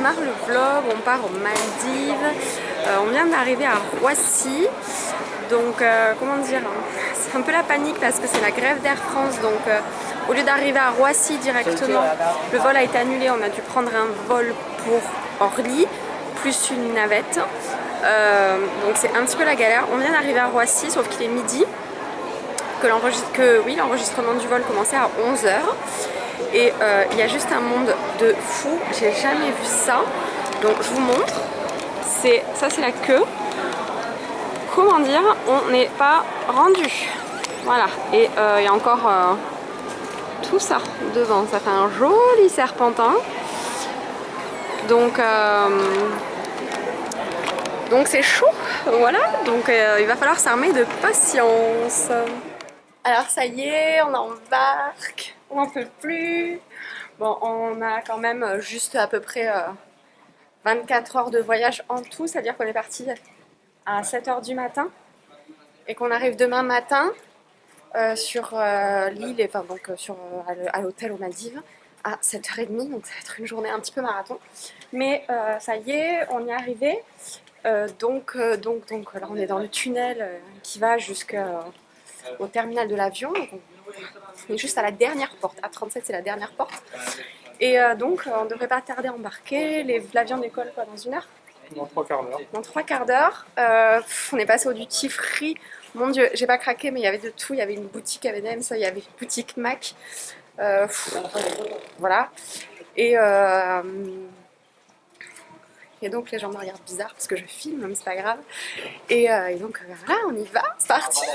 démarre le vlog, on part aux Maldives. On vient d'arriver à Roissy. Donc comment dire, c'est un peu la panique parce que c'est la grève d'Air France. Donc au lieu d'arriver à Roissy directement, le vol a été annulé. On a dû prendre un vol pour Orly, plus une navette. Donc c'est un petit peu la galère. On vient d'arriver à Roissy, sauf qu'il est midi. L'enregistrement du vol commençait à 11 h. Et il y a juste un monde de fou, j'ai jamais vu ça. Donc je vous montre, ça c'est la queue. Comment dire, on n'est pas rendu. Voilà, et il y a encore tout ça devant, ça fait un joli serpentin. Donc c'est chaud, voilà, donc il va falloir s'armer de patience. Alors ça y est, on embarque, on n'en peut plus. Bon, on a quand même juste à peu près 24 heures de voyage en tout, c'est-à-dire qu'on est parti à 7 h du matin et qu'on arrive demain matin sur l'île, enfin donc à l'hôtel aux Maldives à 7 h 30, donc ça va être une journée un petit peu marathon. Mais ça y est, on y est arrivé. Donc là on est dans le tunnel qui va jusqu'au terminal de l'avion. On est juste à la dernière porte, A37 c'est la dernière porte. Et donc on ne devrait pas tarder à embarquer. L'avion décolle quoi, dans 1 heure? Dans 3/4 d'heure. Dans 3/4 d'heure. On est passé au duty free. Mon dieu, j'ai pas craqué mais il y avait de tout. Il y avait une boutique M&M's, il y avait une boutique Mac. Voilà. Et donc les gens me regardent bizarre parce que je filme, mais c'est pas grave. Et donc voilà, on y va, c'est parti.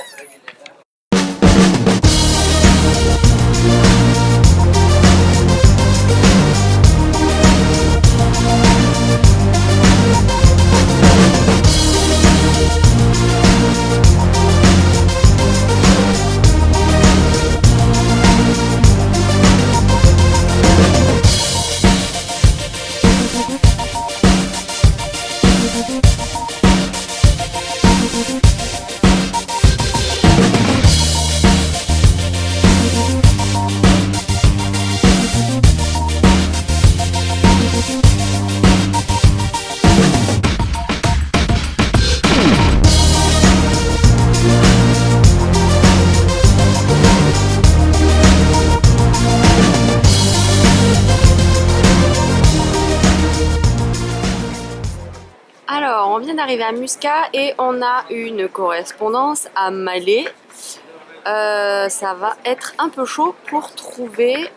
Alors, on vient d'arriver à Muscat et on a une correspondance à Malé. Ça va être un peu chaud pour trouver...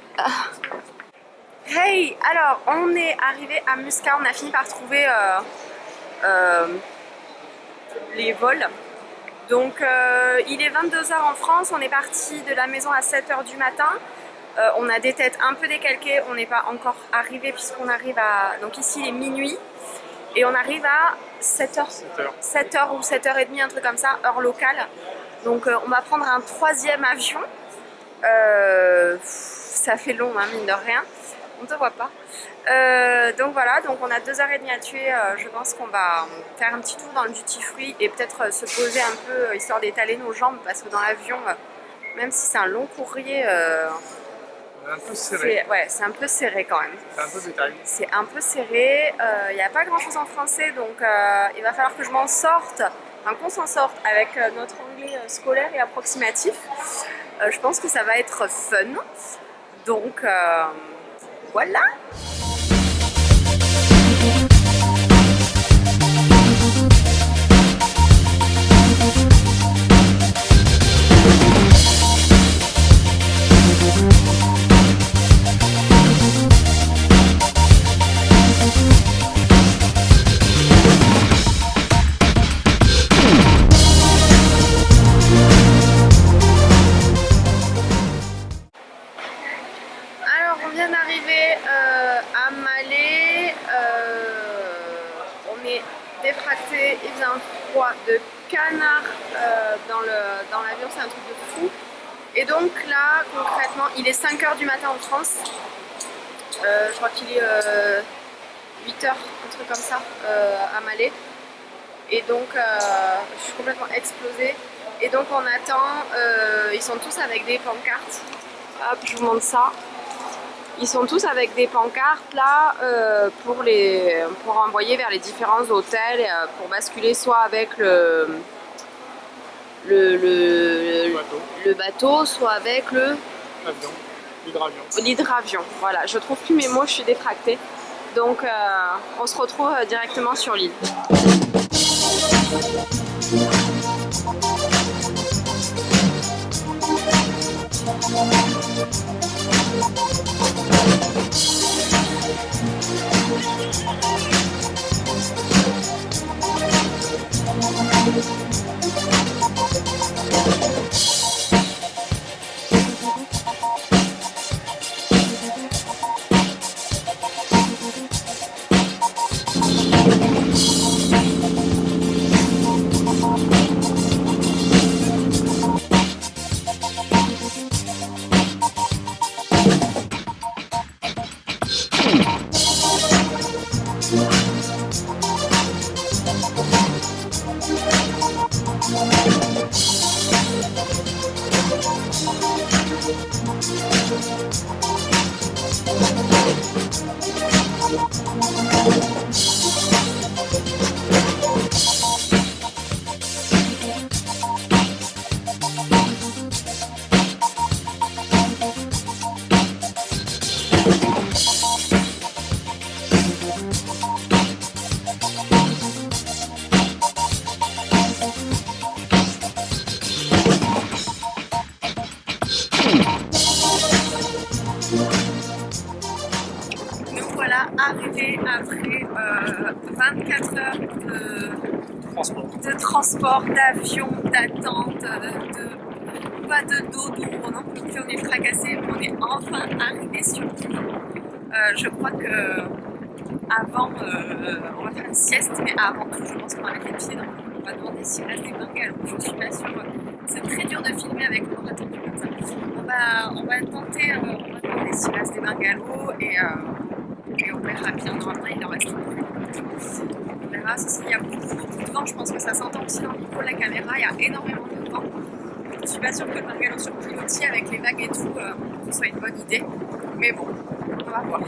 Hey, alors on est arrivé à Muscat, on a fini par trouver les vols. Donc il est 22 h en France, on est parti de la maison à 7 h du matin. On a des têtes un peu décalquées, on n'est pas encore arrivé puisqu'on arrive à... Donc ici il est minuit. Et on arrive à 7 h ou 7 h 30, un truc comme ça, heure locale. Donc on va prendre un 3e avion. Ça fait long, hein, mine de rien. On ne te voit pas. Donc voilà, donc on a 2 h 30 à tuer. Je pense qu'on va faire un petit tour dans le duty free et peut-être se poser un peu, histoire d'étaler nos jambes. Parce que dans l'avion, même si c'est un long courrier... un peu serré. Ouais, c'est un peu serré quand même. C'est un peu détaillé. C'est un peu serré. Il n'y a pas grand chose en français, donc il va falloir que je m'en sorte, enfin qu'on s'en sorte avec notre anglais scolaire et approximatif. Je pense que ça va être fun. Donc voilà. À Malé, on est défracté, il faisait un froid de canard dans l'avion, c'est un truc de fou. Et donc là, concrètement, il est 5 h du matin en France. Je crois qu'il est 8 h, un truc comme ça, à Malé. Et donc, je suis complètement explosée. Et donc, on attend, ils sont tous avec des pancartes. Hop, je vous montre ça. Ils sont tous avec des pancartes là pour envoyer vers les différents hôtels, pour basculer soit avec le bateau, soit avec l'hydravion. Voilà, je trouve plus mes mots, je suis détractée. Donc on se retrouve directement sur l'île. Arrivé après 24 heures de transport, d'avion, d'attente, pas de dodo, on n'en peut plus, on est fracassé, on est enfin arrivé sur l'île. Je crois que avant, on va faire une sieste, mais avant tout, je pense qu'on va mettre les pieds dans l'eau. On va demander s'il reste des bungalows. Je suis pas sûre. C'est très dur de filmer avec l'eau attendue comme ça. On va tenter, on va demander s'il reste des bungalows et on verra bien. Normalement, il en reste plus. On verra. Il y a beaucoup de vent. Je pense que ça s'entend aussi dans le micro de la caméra. Il y a énormément de vent. Je suis pas sûre que le bungalow sur pilotis avec les vagues et tout, ce soit une bonne idée. Mais bon, on va voir.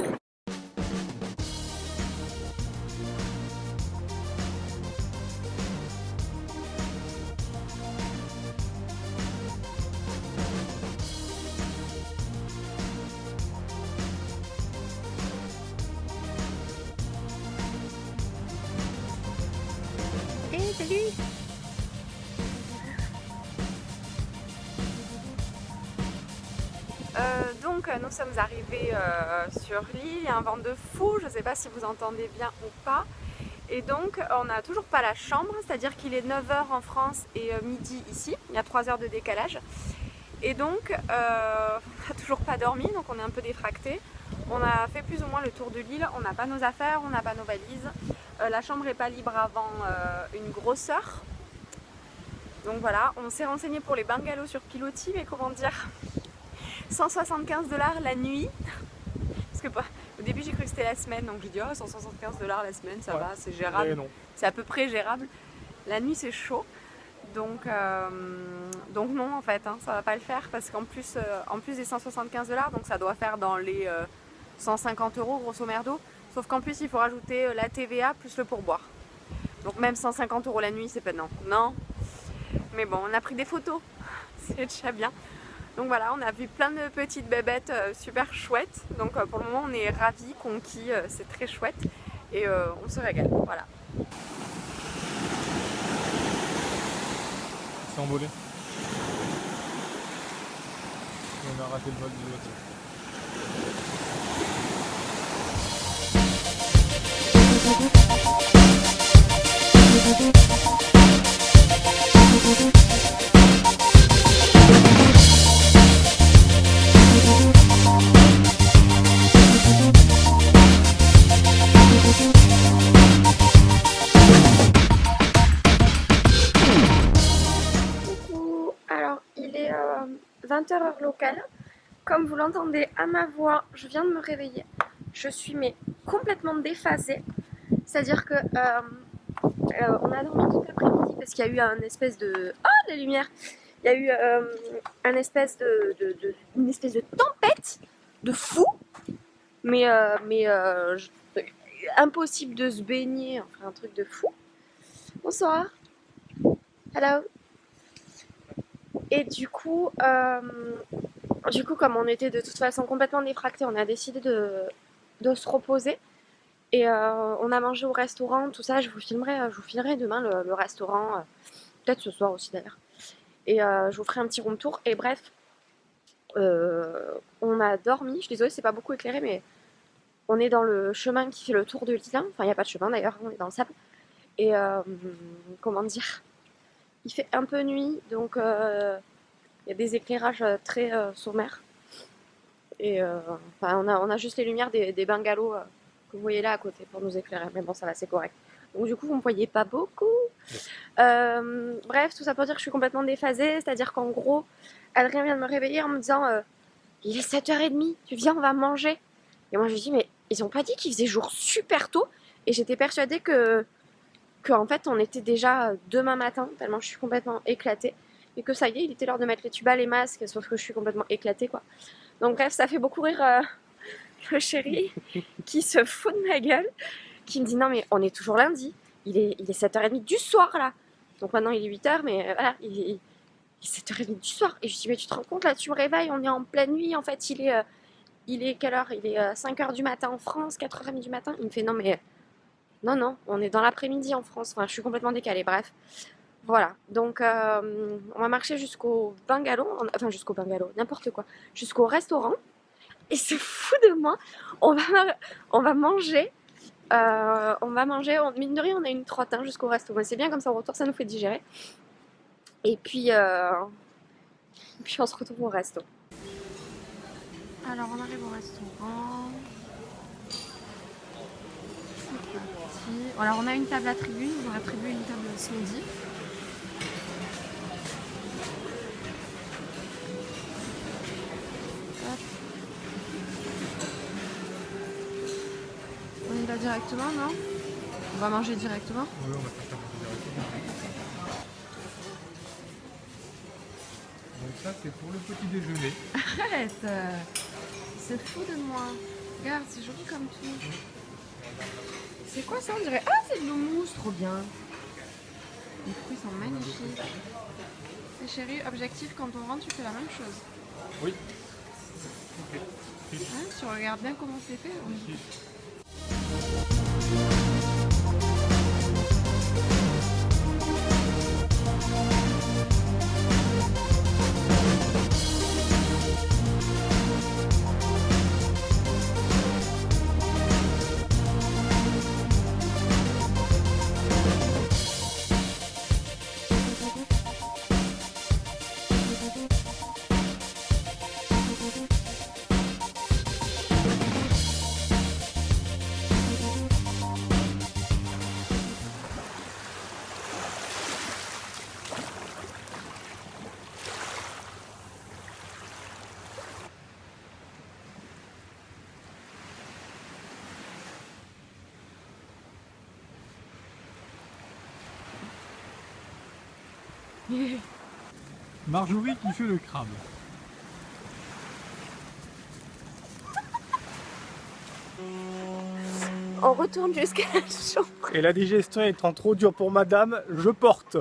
Salut! Donc nous sommes arrivés sur l'île, il y a un vent de fou, je ne sais pas si vous entendez bien ou pas. Et donc on n'a toujours pas la chambre, c'est-à-dire qu'il est 9 h en France et midi ici, il y a 3 heures de décalage. Et donc on n'a toujours pas dormi, donc on est un peu défracté. On a fait plus ou moins le tour de l'île, on n'a pas nos affaires, on n'a pas nos valises. La chambre n'est pas libre avant une grosse heure. Donc voilà, on s'est renseigné pour les bungalows sur pilotis, mais comment dire, 175 $ la nuit. Parce que au début j'ai cru que c'était la semaine, donc j'ai dit oh, 175 $ la semaine, ça va, c'est gérable. C'est à peu près gérable. La nuit c'est chaud. Donc non en fait, hein, ça va pas le faire parce qu'en plus, des 175 $, donc ça doit faire dans les 150 € grosso merdo. Sauf qu'en plus il faut rajouter la TVA plus le pourboire. Donc même 150 € la nuit c'est pas non. Mais bon, on a pris des photos, c'est déjà bien. Donc voilà, on a vu plein de petites bébêtes super chouettes. Donc pour le moment on est ravis, conquis, c'est très chouette. Et on se régale, voilà. C'est envolé. On a raté le vol du bateau. Alors il est 20 h heure locale. Comme vous l'entendez à ma voix, je viens de me réveiller. Je suis complètement déphasée. C'est-à-dire que on a dormi tout l'après-midi parce qu'il y a eu un espèce de... Oh la lumière! Il y a eu une espèce de tempête de fou. Impossible de se baigner, enfin un truc de fou. Bonsoir. Hello. Et du coup, comme on était de toute façon complètement défractés, on a décidé de se reposer. Et on a mangé au restaurant, tout ça. Je vous filmerai demain le restaurant, peut-être ce soir aussi d'ailleurs. Et je vous ferai un petit room tour. Et bref, on a dormi. Je suis désolée, c'est pas beaucoup éclairé, mais on est dans le chemin qui fait le tour de l'île. Enfin, il n'y a pas de chemin d'ailleurs, on est dans le sable. Et comment dire, il fait un peu nuit, donc il y a des éclairages très sommaires. Et enfin, on a juste les lumières des bungalows que vous voyez là à côté pour nous éclairer. Mais bon, ça va, c'est correct. Donc du coup, vous ne me voyez pas beaucoup. Bref, tout ça pour dire que je suis complètement déphasée. C'est-à-dire qu'en gros, Adrien vient de me réveiller en me disant il est 7h30, tu viens, on va manger. Et moi, je lui dis mais ils ont pas dit qu'il faisait jour super tôt. Et j'étais persuadée que en fait, on était déjà demain matin, tellement je suis complètement éclatée. Et que ça y est, il était l'heure de mettre les tubas, les masques, sauf que je suis complètement éclatée, quoi. Donc bref, ça fait beaucoup rire le chéri qui se fout de ma gueule, qui me dit non mais on est toujours lundi, il est 7h30 du soir là. Donc maintenant il est 8h, mais voilà, il est 7h30 du soir. Et je dis mais tu te rends compte là, tu me réveilles, on est en pleine nuit, en fait il est quelle heure? Il est 5h du matin en France, 4h30 du matin. Il me fait non mais non, on est dans l'après-midi en France, enfin je suis complètement décalée, bref. Voilà, donc on va marcher jusqu'au bungalow, jusqu'au bungalow, n'importe quoi, jusqu'au restaurant. Et c'est fou de moi, on va manger, mine de rien on a une trotte jusqu'au resto, mais c'est bien comme ça au retour ça nous fait digérer. Et puis on se retrouve au resto. Alors on arrive au restaurant. C'est parti. Alors on a une table attribuée, ils nous ont attribué une table smoothie. On y va directement, non? On va manger directement? Oui, on va faire ça directement. Donc ça, c'est pour le petit déjeuner. Arrête! C'est fou de moi. Regarde, c'est joli comme tout. C'est quoi ça? On dirait... Ah, c'est de l'houmous, trop bien. Les fruits sont magnifiques. Et chérie, objectif, quand on rentre, tu fais la même chose. Oui. Hein, tu regardes bien comment c'est fait. Oui. Marjorie qui fait le crabe. On retourne jusqu'à la chambre. Et la digestion étant trop dure pour madame, je porte.